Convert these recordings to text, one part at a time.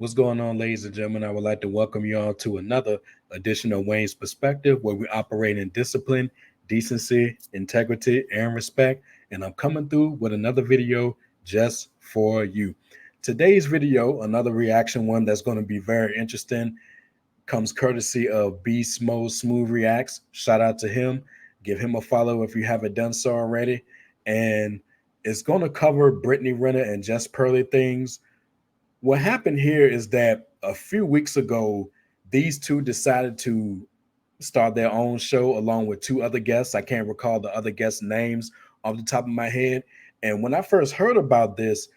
What's going on, ladies and gentlemen? I would like to welcome you all to another edition of Wayne's Perspective, where we operate in discipline, decency, integrity, and respect. And I'm coming through with another video just for you. Today's video, another reaction one that's going to be very interesting, comes courtesy of B Smooth Reacts. Shout out to him. Give him a follow if you haven't done so already. And it's going to cover Brittany Renner and Just Pearly Things. What happened here is that a few weeks ago, these two decided to start their own show along with two other guests. I can't recall the other guests' names off the top of my head. And when I first heard about this,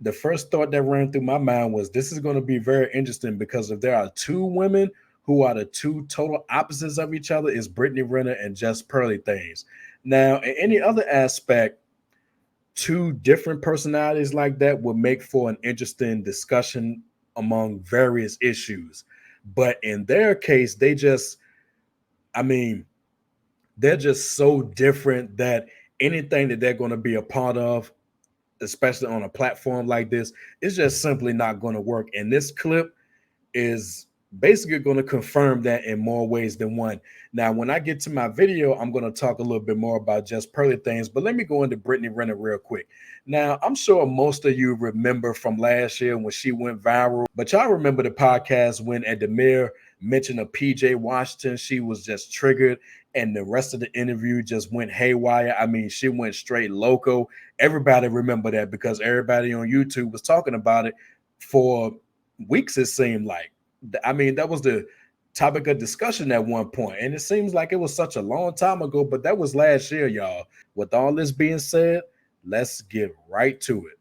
the first thought that ran through my mind was this is going to be very interesting because if there are two women who are the two total opposites of each other, is Brittany Renner and Just Pearly Things. Now, in any other aspect, two different personalities like that would make for an interesting discussion among various issues. But in their case, they're just so different that anything that they're going to be a part of, especially on a platform like this, is just simply not going to work. And this clip is basically going to confirm that in more ways than one. Now, when I get to my video, I'm going to talk a little bit more about Just Pearly Things, but let me go into Brittany Renner real quick. Now, I'm sure most of you remember from last year when she went viral, but y'all remember the podcast when Ademir mentioned a PJ Washington. She was just triggered, and the rest of the interview just went haywire. I mean, she went straight loco. Everybody remember that because everybody on YouTube was talking about it for weeks, it seemed like. I mean, that was the topic of discussion at one point, and it seems like it was such a long time ago, but that was last year, y'all. With all this being said, let's get right to it.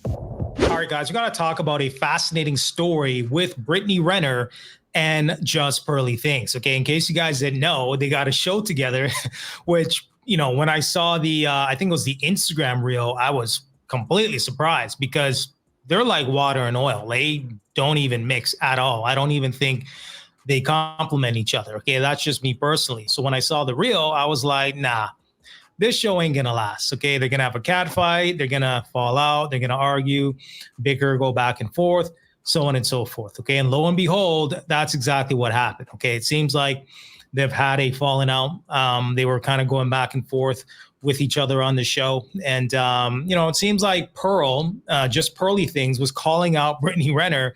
All right, guys, we're going to talk about a fascinating story with Brittany Renner and Just Pearly Things. Okay, in case you guys didn't know, they got a show together, which, you know, when I saw the, I think it was the Instagram reel, I was completely surprised because they're like water and oil. They don't even mix at all. I don't even think they complement each other. Okay, that's just me personally. So when I saw the reel, I was like, nah, this show ain't gonna last. Okay, they're gonna have a cat fight, they're gonna fall out, they're gonna argue, bicker, go back and forth, so on and so forth. Okay, and lo and behold, that's exactly what happened. Okay, it seems like they've had a falling out. They were kind of going back and forth with each other on the show, and you know, it seems like Pearl, Just Pearly Things, was calling out Brittany Renner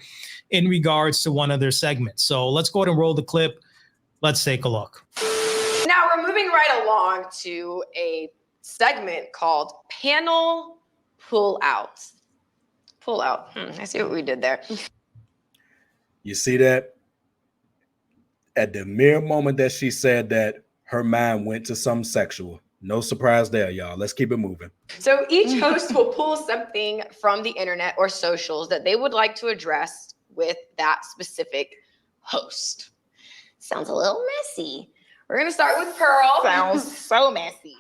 in regards to one of their segments. So let's go ahead and roll the clip. Let's take a look. Now we're moving right along to a segment called Panel Pull Out. Pull Out. I see what we did there. You see that? At the mere moment that she said that, her mind went to something sexual. No surprise there, y'all. Let's keep it moving. So each host will pull something from the internet or socials that they would like to address with that specific host. Sounds a little messy. We're going to start with Pearl. Sounds so messy.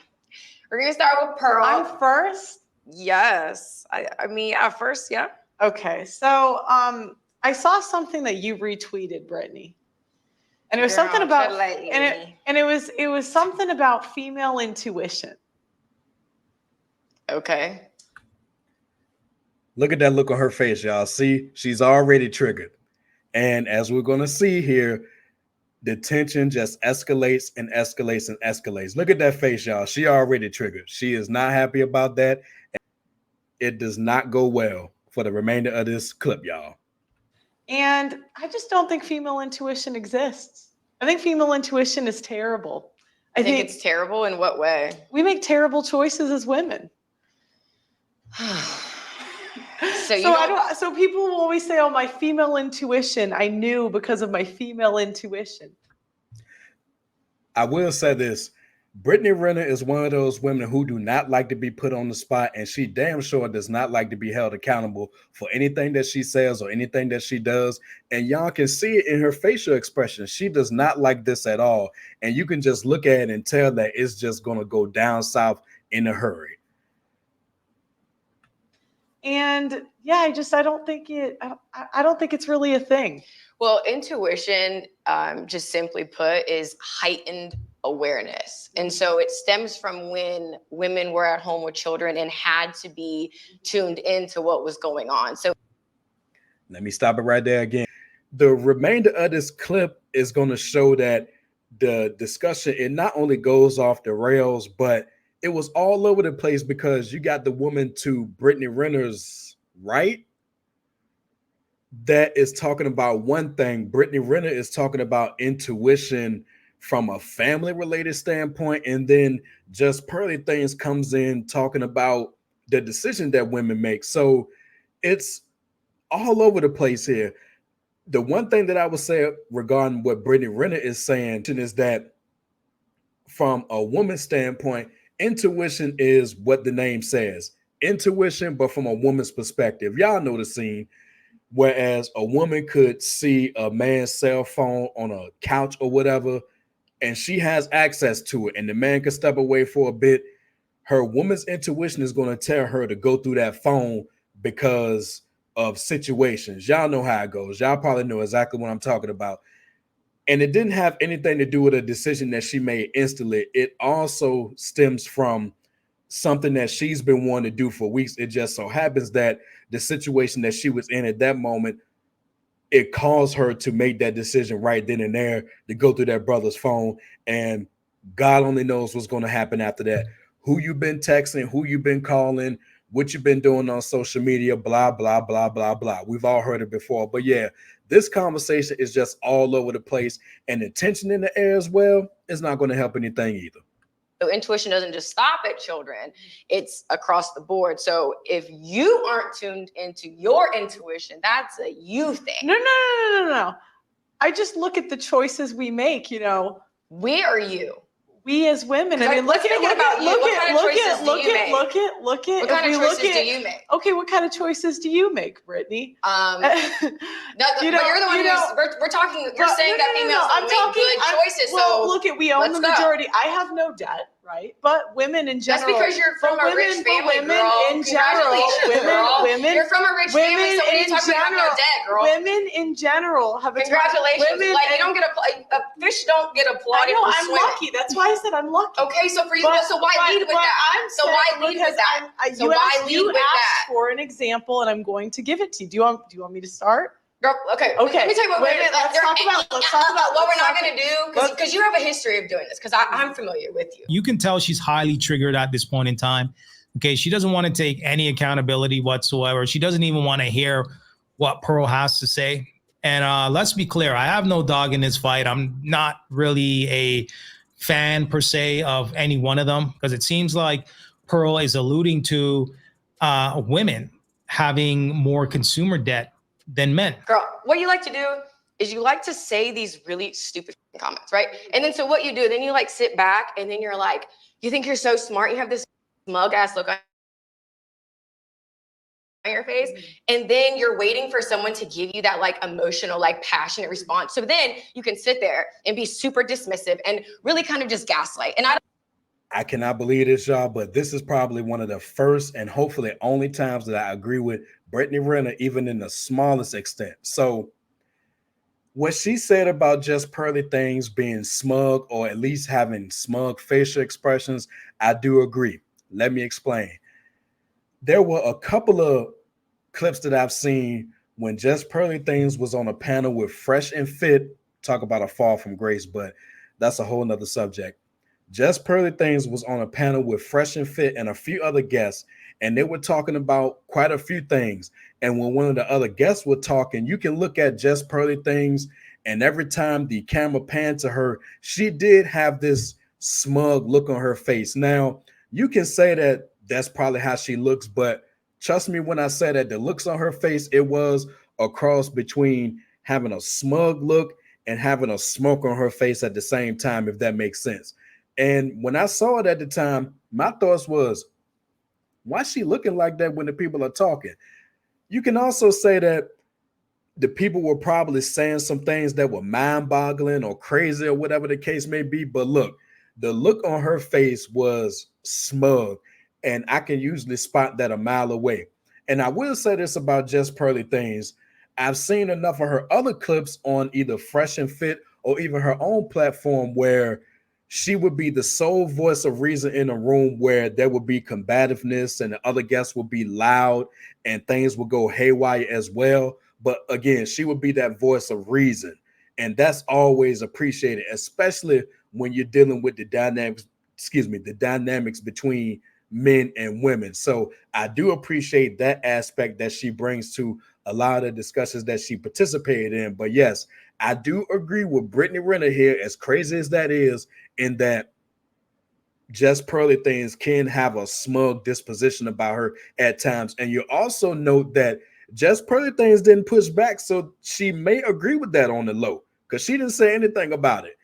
We're going to start with Pearl. I'm first? Yes. I mean, at first, yeah. Okay. So I saw something that you retweeted, Brittany. And it was something about it was something about female intuition. Okay. Look at that look on her face, y'all. See, she's already triggered. And as we're going to see here, the tension just escalates and escalates and escalates. Look at that face, y'all. She already triggered. She is not happy about that. It does not go well for the remainder of this clip, y'all. And I just don't think female intuition exists. I think female intuition is terrible. I think it's terrible in what way? We make terrible choices as women. So people will always say, oh, my female intuition, I knew because of my female intuition. I will say this. Brittany Renner is one of those women who do not like to be put on the spot, and she damn sure does not like to be held accountable for anything that she says or anything that she does. And y'all can see it in her facial expression. She does not like this at all. And you can just look at it and tell that it's just going to go down south in a hurry. And yeah, I don't think it's really a thing. Well, intuition, just simply put, is heightened awareness. And so it stems from when women were at home with children and had to be tuned into what was going on. So let me stop it right there again. The remainder of this clip is going to show that the discussion, it not only goes off the rails, but it was all over the place because you got the woman to Brittany Renner's right that is talking about one thing. Brittany Renner is talking about intuition from a family related standpoint. And then Just Pearly Things comes in talking about the decision that women make. So it's all over the place here. The one thing that I would say regarding what Brittany Renner is saying is that from a woman's standpoint, intuition is what the name says. Intuition, but from a woman's perspective. Y'all know the scene. Whereas a woman could see a man's cell phone on a couch or whatever, and she has access to it, and the man can step away for a bit. Her woman's intuition is going to tell her to go through that phone because of situations. Y'all know how it goes. Y'all probably know exactly what I'm talking about. And it didn't have anything to do with a decision that she made instantly. It also stems from something that she's been wanting to do for weeks. It just so happens that the situation that she was in at that moment, it caused her to make that decision right then and there to go through that brother's phone. And God only knows what's going to happen after that. Who you've been texting, who you've been calling, what you've been doing on social media, blah, blah, blah, blah, blah. We've all heard it before. But yeah, this conversation is just all over the place. And the tension in the air as well is not going to help anything either. So intuition doesn't just stop at children, it's across the board. So if you aren't tuned into your intuition, that's a you thing. No. I just look at the choices we make, you know. Where are you? We as women, I mean, look at. What kind of choices do you make? Okay, what kind of choices do you make, Brittany? But you're the one we're talking. You're saying that females don't make good choices. Well, so look at we own the majority. I have no debt, right? But women in general. That's because you're from a rich family, girl. Congratulations, girl. You're from a rich family, so when you talk about no debt, girl. Women in general have a congratulations. Like you don't get a fish don't get applauded. I know, I'm lucky. That's why I said I'm lucky. Okay, so for you, so why lead with that? So why lead with that? So why lead with that? You asked for an example, and I'm going to give it to you. Do you want me to start? Girl, okay. Let me tell you what let's talk about what we're not going to do because you have a history of doing this because I'm familiar with you. You can tell she's highly triggered at this point in time. Okay, she doesn't want to take any accountability whatsoever. She doesn't even want to hear what Pearl has to say. And let's be clear, I have no dog in this fight. I'm not really a fan per se of any one of them because it seems like Pearl is alluding to women having more consumer debt than men. Girl, what you like to do is you like to say these really stupid comments, right? And then so what you do, then you like sit back and then you're like, you think you're so smart. You have this smug ass look on your face. And then you're waiting for someone to give you that like emotional, like passionate response. So then you can sit there and be super dismissive and really kind of just gaslight. And I cannot believe this, y'all, but this is probably one of the first and hopefully only times that I agree with Brittany Renner, even in the smallest extent. So what she said about Just Pearly Things being smug or at least having smug facial expressions, I do agree. Let me explain. There were a couple of clips that I've seen when Just Pearly Things was on a panel with Fresh and Fit. Talk about a fall from grace, but that's a whole nother subject. Just Pearly Things was on a panel with Fresh and Fit and a few other guests, and they were talking about quite a few things. And when one of the other guests were talking, you can look at Just Pearly Things, and every time the camera panned to her, she did have this smug look on her face. Now, you can say that that's probably how she looks, but trust me when I say that the looks on her face, it was a cross between having a smug look and having a smoke on her face at the same time, if that makes sense. And when I saw it at the time, my thoughts was, why is she looking like that when the people are talking? You can also say that the people were probably saying some things that were mind-boggling or crazy or whatever the case may be. But look, the look on her face was smug, and I can usually spot that a mile away. And I will say this about Just Pearly Things. I've seen enough of her other clips on either Fresh and Fit or even her own platform where she would be the sole voice of reason in a room where there would be combativeness and the other guests would be loud and things would go haywire as well. But again, she would be that voice of reason. And that's always appreciated, especially when you're dealing with the dynamics between men and women. So I do appreciate that aspect that she brings to a lot of the discussions that she participated in. But yes, I do agree with Brittany Renner here, as crazy as that is, in that Just Pearly Things can have a smug disposition about her at times. And you also note that Just Pearly Things didn't push back, so she may agree with that on the low, because she didn't say anything about it.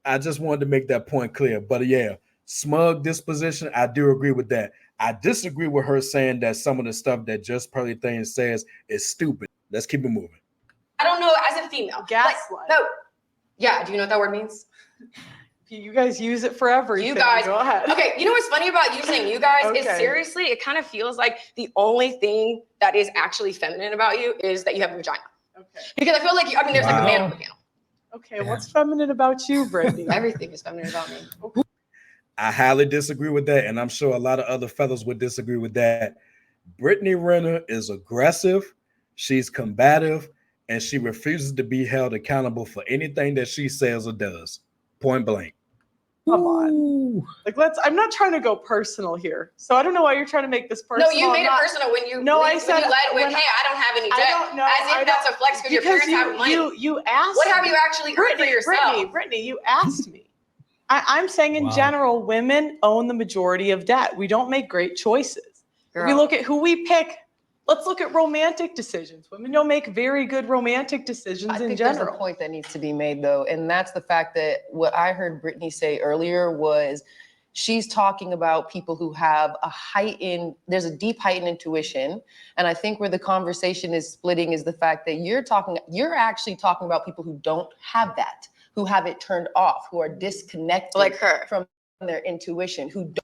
I just wanted to make that point clear. But yeah, smug disposition, I do agree with that. I disagree with her saying that some of the stuff that Just Pearly Things says is stupid. Let's keep it moving. I don't know, as a female. Gaslight. No. Yeah, do you know what that word means? You guys use it for everything. You guys. Go ahead. Okay, you know what's funny about using you guys is seriously, it kind of feels like the only thing that is actually feminine about you is that you have a vagina. Okay. Because I feel like, there's like a man on the panel. Okay, what's feminine about you, Brittany? Everything is feminine about me. Okay. I highly disagree with that, and I'm sure a lot of other fellows would disagree with that. Brittany Renner is aggressive, she's combative, and she refuses to be held accountable for anything that she says or does. Point blank. Come on. I'm not trying to go personal here. So I don't know why you're trying to make this personal. No, you made it personal when you I said, when you led with, hey, I don't have any debt. I don't know. As if that's a flex because your parents have money. You asked What have you actually earned for yourself? Brittany, you asked me. I'm saying in general, women own the majority of debt. We don't make great choices. If we look at who we pick, let's look at romantic decisions. Women don't make very good romantic decisions in general. There's a point that needs to be made, though, and that's the fact that what I heard Brittany say earlier was she's talking about people who have there's a deep heightened intuition. And I think where the conversation is splitting is the fact that you're actually talking about people who don't have that, who have it turned off, who are disconnected like her from their intuition, who don't.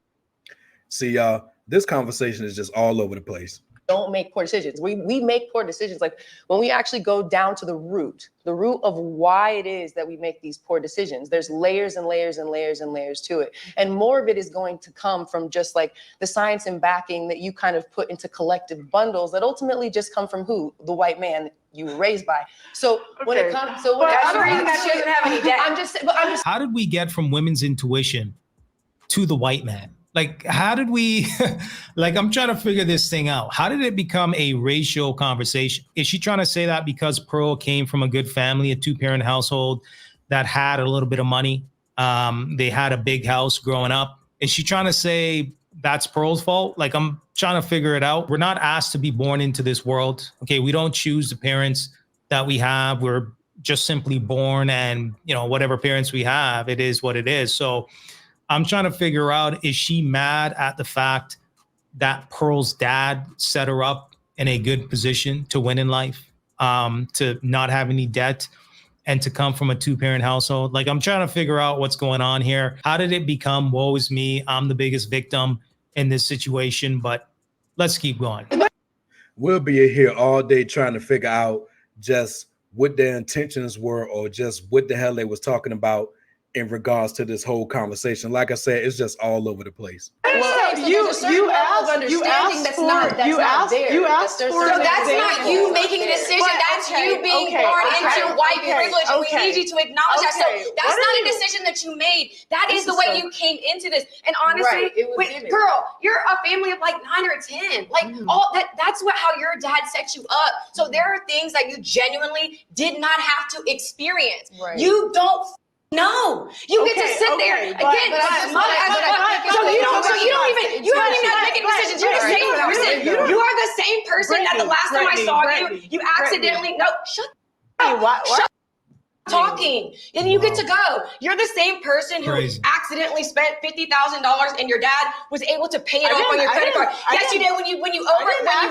See, y'all, this conversation is just all over the place. Don't make poor decisions. We make poor decisions. Like when we actually go down to the root of why it is that we make these poor decisions, there's layers and layers and layers and layers to it. And more of it is going to come from just like the science and backing that you kind of put into collective bundles that ultimately just come from who? The white man you were raised by. So when it comes, so when that's the reason that she doesn't have any debt. I'm just. How did we get from women's intuition to the white man? Like, how did we, I'm trying to figure this thing out. How did it become a racial conversation? Is she trying to say that because Pearl came from a good family, a 2-parent household that had a little bit of money? They had a big house growing up. Is she trying to say that's Pearl's fault? Like, I'm trying to figure it out. We're not asked to be born into this world. Okay, we don't choose the parents that we have. We're just simply born, and, whatever parents we have, it is what it is. So I'm trying to figure out, is she mad at the fact that Pearl's dad set her up in a good position to win in life, to not have any debt, and to come from a 2-parent household? Like, I'm trying to figure out what's going on here. How did it become, woe is me, I'm the biggest victim in this situation? But let's keep going. We'll be here all day trying to figure out just what their intentions were, or just what the hell they was talking about in regards to this whole conversation. Like I said, it's just all over the place. Well, you asked for so that's not you making a decision. That's you being born into white privilege, and we need you to acknowledge that. So that's not a decision that you made. That is the way you came into this. And honestly, girl, you're a family of like 9 or 10. Like all that. That's how your dad set you up. So there are things that you genuinely did not have to experience. Right. You don't. No, you get to sit there again. You haven't even had to make any decisions. You're the same person. You are the same person that the last time I saw you accidentally. No, shut up. Talking, and you get to go. You're the same person who accidentally spent $50,000, and your dad was able to pay it off on your credit card. Yes, you did. When you spent. I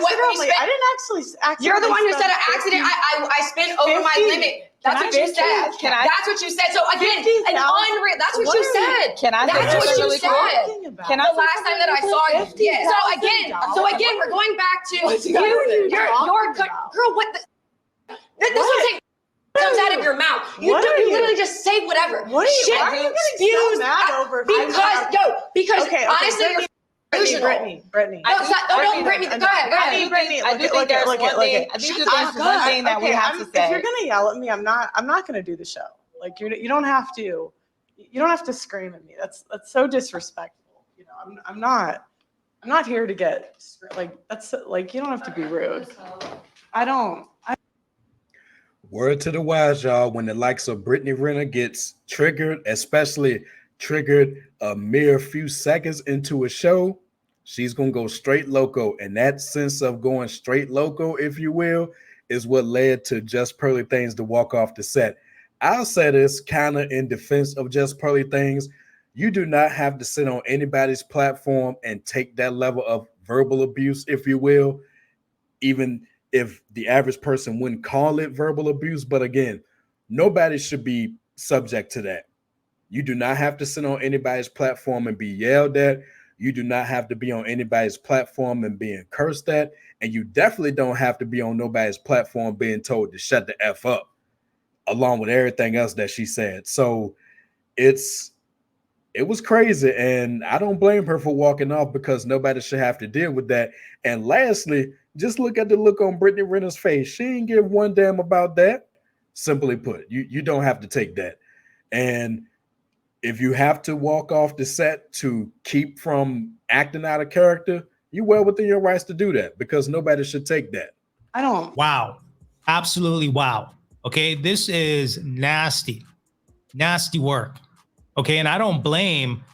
didn't actually. You're the one who said an accident. I spent over my limit. That's what you said. That's what you said. So again, an unreal. That's what you said. That's what you said. The last time that I saw you. Yeah. So again, we're going back to you. You're girl. What the? This will take. comes out of your mouth. You literally just say whatever. What are you, Shit why are you getting spews so mad out- over? Because Okay, honestly, Brittany, you're delusional. Brittany. No, stop, don't Brittany. Go ahead. Brittany, I do think there's one thing. I think there's one thing that we have to say. If you're gonna yell at me, I'm not gonna do the show. Like you don't have to. You don't have to scream at me. That's so disrespectful. You know, I'm not here to get like that's like you don't have to be rude. I don't. Word to the wise, y'all. When the likes of Brittany Renner gets triggered, especially triggered a mere few seconds into a show, she's gonna go straight loco. And that sense of going straight loco, if you will, is what led to Just Pearly Things to walk off the set. I'll say this kind of in defense of Just Pearly Things. You do not have to sit on anybody's platform and take that level of verbal abuse, if you will, even if the average person wouldn't call it verbal abuse. But again, nobody should be subject to that. You do not have to sit on anybody's platform and be yelled at. You do not have to be on anybody's platform and being cursed at. And you definitely don't have to be on nobody's platform being told to shut the F up, along with everything else that she said. So it was crazy. And I don't blame her for walking off, because nobody should have to deal with that. And lastly, just look at the look on Brittany Renner's face. She ain't give one damn about that. Simply put, you don't have to take that. And if you have to walk off the set to keep from acting out of character, you're well within your rights to do that, because nobody should take that. I don't. Wow. Absolutely wow. Okay, this is nasty work. Okay, and I don't blame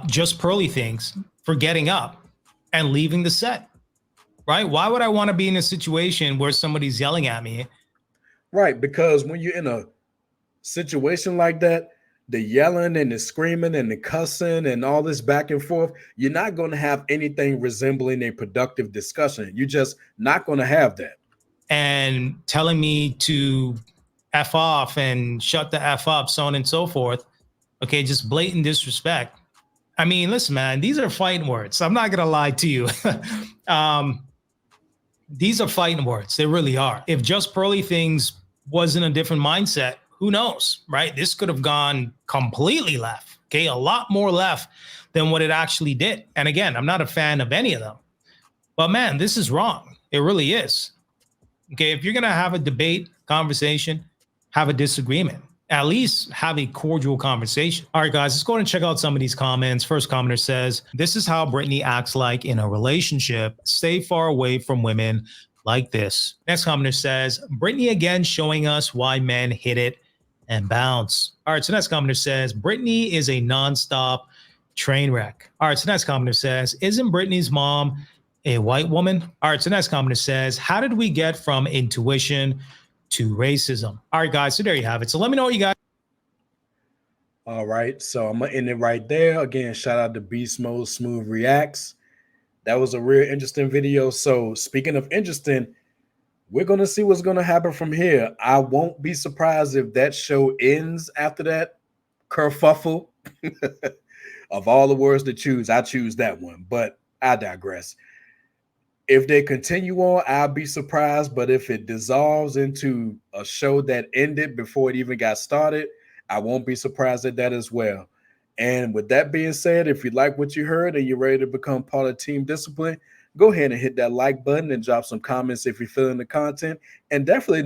Just Pearly Things for getting up and leaving the set. Right? Why would I want to be in a situation where somebody's yelling at me? Right, because when you're in a situation like that, the yelling and the screaming and the cussing and all this back and forth, you're not going to have anything resembling a productive discussion. You're just not going to have that. And telling me to F off and shut the F up, so on and so forth. Okay, just blatant disrespect. I mean, listen, man, these are fighting words. I'm not going to lie to you. These are fighting words. They really are. If Just Pearly Things was in a different mindset, who knows, right? This could have gone completely left, okay? A lot more left than what it actually did. And again, I'm not a fan of any of them. But man, this is wrong. It really is. Okay, if you're going to have a debate, conversation, have a disagreement, at least have a cordial conversation. All right, guys, let's go ahead and check out some of these comments. First commenter says, this is how Brittany acts like in a relationship. Stay far away from women like this. Next commenter says, Brittany again showing us why men hit it and bounce. All right, so next commenter says, Brittany is a nonstop train wreck. All right, so next commenter says, isn't Brittany's mom a white woman? All right, so next commenter says, how did we get from intuition to racism? All right, guys, so there you have it. So let me know what you guys. All right, so I'm gonna end it right there. Again, shout out to Beast Mode Smooth Reacts. That was a real interesting video. So speaking of interesting, we're gonna see what's gonna happen from here. I won't be surprised if that show ends after that kerfuffle. Of all the words to choose, I choose that one, but I digress. If they continue on, I'll be surprised. But if it dissolves into a show that ended before it even got started, I won't be surprised at that as well. And with that being said, if you like what you heard and you're ready to become part of Team Discipline, go ahead and hit that like button and drop some comments if you're feeling the content. And definitely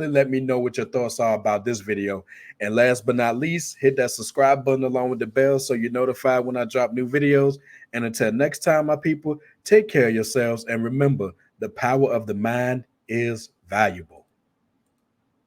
let me know what your thoughts are about this video. And last but not least, hit that subscribe button along with the bell so you're notified when I drop new videos. And until next time, my people, take care of yourselves. And remember, the power of the mind is valuable.